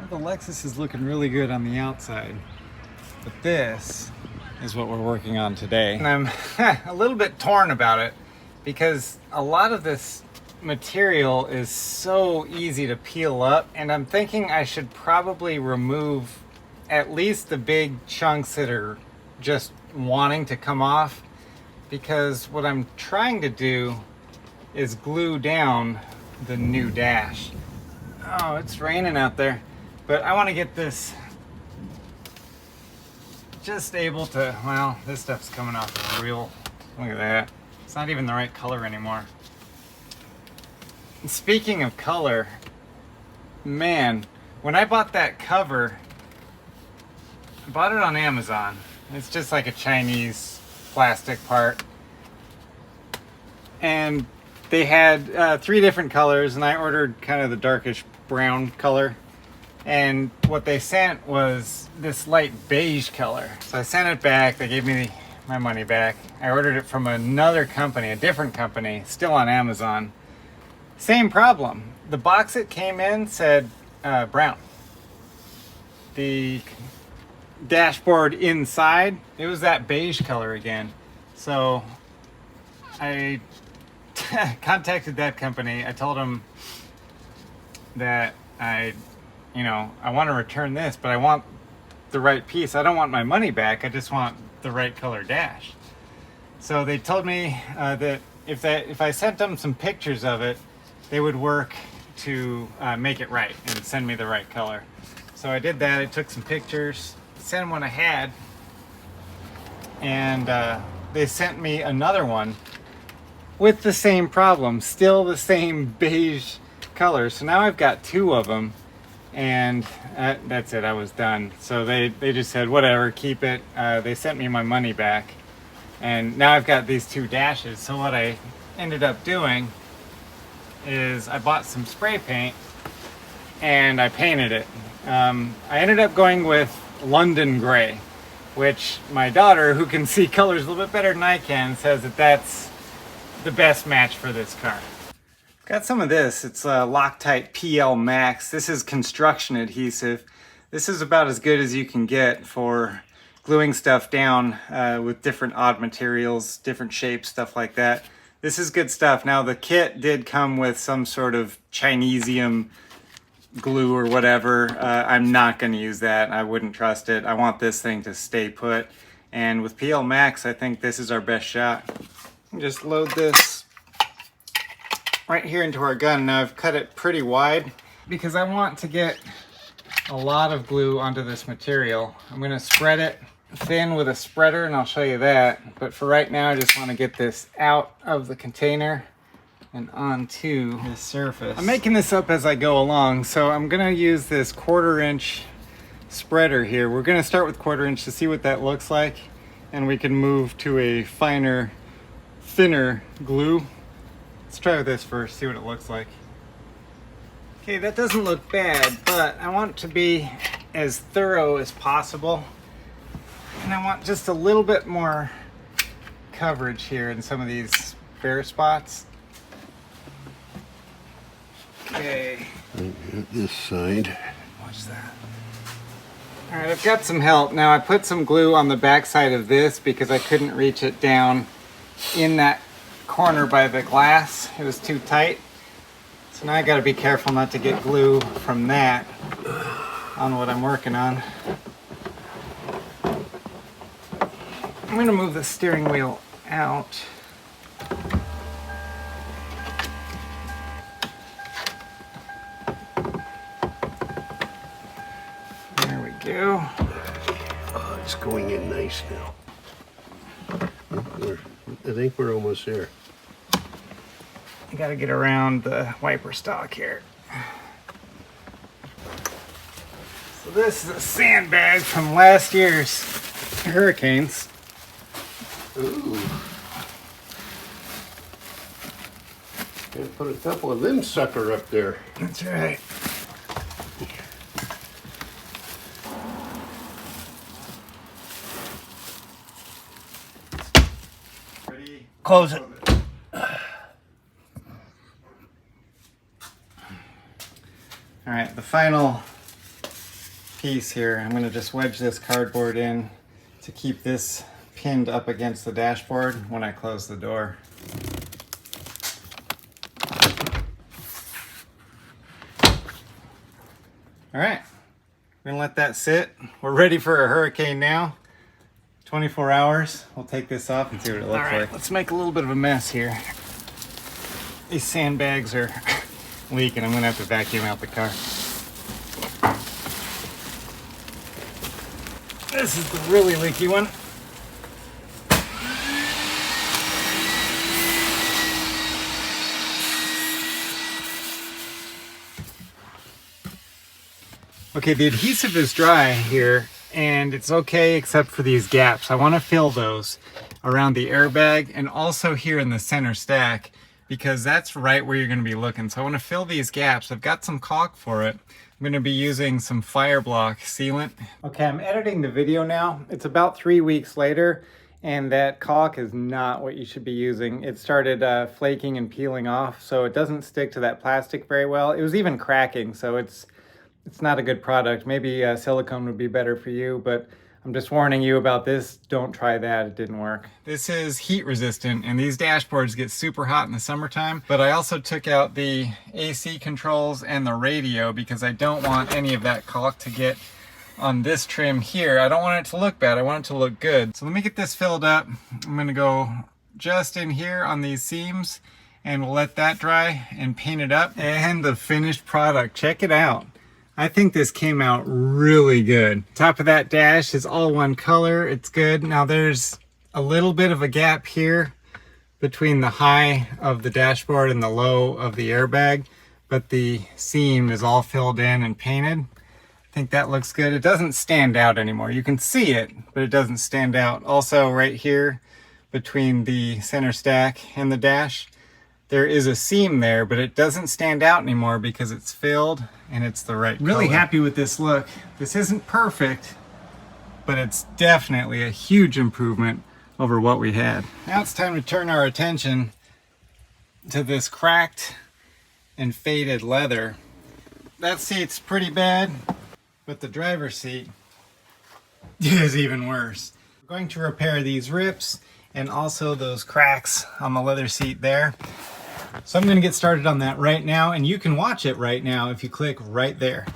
the Lexus is looking really good on the outside, but this is what we're working on today. And I'm a little bit torn about it because a lot of this material is so easy to peel up, and I'm thinking I should probably remove at least the big chunks that are just wanting to come off, because what I'm trying to do is glue down the new dash. Oh, it's raining out there, but I want to get this just able to, well, this stuff's coming off real, look at that. It's not even the right color anymore. And speaking of color, man, when I bought that cover, I bought it on Amazon. It's just like a Chinese plastic part. And they had 3 different colors, and I ordered kind of the darkish brown color. And what they sent was this light beige color. So I sent it back. They gave me my money back. I ordered it from another company, a different company, still on Amazon. Same problem. The box it came in said brown. The dashboard inside, it was that beige color again. So I contacted that company. I told them that I want to return this, but I want the right piece. I don't want my money back. I just want the right color dash. So they told me that if I sent them some pictures of it, they would work to make it right and send me the right color. So I did that. I took some pictures, sent them what I had, and they sent me another one with the same problem, still the same beige color. So now I've got 2 of them, and that's it. I was done. So they just said, whatever, keep it. They sent me my money back, and now I've got these 2 dashes. So what I ended up doing is I bought some spray paint and I painted it. I ended up going with London gray, which my daughter, who can see colors a little bit better than I can, says that that's the best match for this car. Got some of this. It's Loctite PL Max. This is construction adhesive. This is about as good as you can get for gluing stuff down with different odd materials, different shapes, stuff like that. This is good stuff. Now the kit did come with some sort of Chinesium glue or whatever. I'm not going to use that. I wouldn't trust it. I want this thing to stay put. And with PL Max, I think this is our best shot. Just load this right here into our gun. Now I've cut it pretty wide because I want to get a lot of glue onto this material. I'm going to spread it thin with a spreader, and I'll show you that. But for right now, I just want to get this out of the container and onto the surface. I'm making this up as I go along, so I'm going to use this 1/4 inch spreader here. We're going to start with 1/4 inch to see what that looks like, and we can move to a finer, thinner glue. Let's try with this first, see what it looks like. Okay, that doesn't look bad, but I want it to be as thorough as possible. And I want just a little bit more coverage here in some of these bare spots. Okay. This side. Watch that. All right, I've got some help. Now I put some glue on the back side of this because I couldn't reach it down in that corner by the glass. It was too tight. So now I gotta be careful not to get glue from that on what I'm working on. I'm going to move the steering wheel out. There we go. Oh, it's going in nice now. I think we're almost there. I got to get around the wiper stock here. So this is a sandbag from last year's hurricanes. Ooh. Gotta put a couple of them sucker up there. That's right. Ready? Close it. All right, the final piece here. I'm going to just wedge this cardboard in to keep this pinned up against the dashboard when I close the door. All right, we're gonna let that sit. We're ready for a hurricane now. 24 hours. We'll take this off and see what it looks like. Let's make a little bit of a mess here. These sandbags are leaking. I'm gonna have to vacuum out the car. This is the really leaky one. Okay, the adhesive is dry here, and it's okay except for these gaps. I want to fill those around the airbag and also here in the center stack, because that's right where you're going to be looking. So I want to fill these gaps. I've got some caulk for it. I'm going to be using some Fireblock sealant. Okay, I'm editing the video now. It's about 3 weeks later, and that caulk is not what you should be using. It started flaking and peeling off, so it doesn't stick to that plastic very well. It was even cracking, so it's not a good product. Maybe silicone would be better for you, but I'm just warning you about this. Don't try that, it didn't work. This is heat resistant, and these dashboards get super hot in the summertime, but I also took out the AC controls and the radio because I don't want any of that caulk to get on this trim here. I don't want it to look bad, I want it to look good. So let me get this filled up. I'm gonna go just in here on these seams, and we'll let that dry and paint it up. And the finished product, check it out. I think this came out really good. Top of that dash is all one color. It's good. Now there's a little bit of a gap here between the high of the dashboard and the low of the airbag, but the seam is all filled in and painted. I think that looks good. It doesn't stand out anymore. You can see it, but it doesn't stand out. Also right here between the center stack and the dash, there is a seam there, but it doesn't stand out anymore because it's filled and it's the right color. Really happy with this look. This isn't perfect, but it's definitely a huge improvement over what we had. Now it's time to turn our attention to this cracked and faded leather. That seat's pretty bad, but the driver's seat is even worse. We're going to repair these rips and also those cracks on the leather seat there. So I'm going to get started on that right now, and you can watch it right now if you click right there.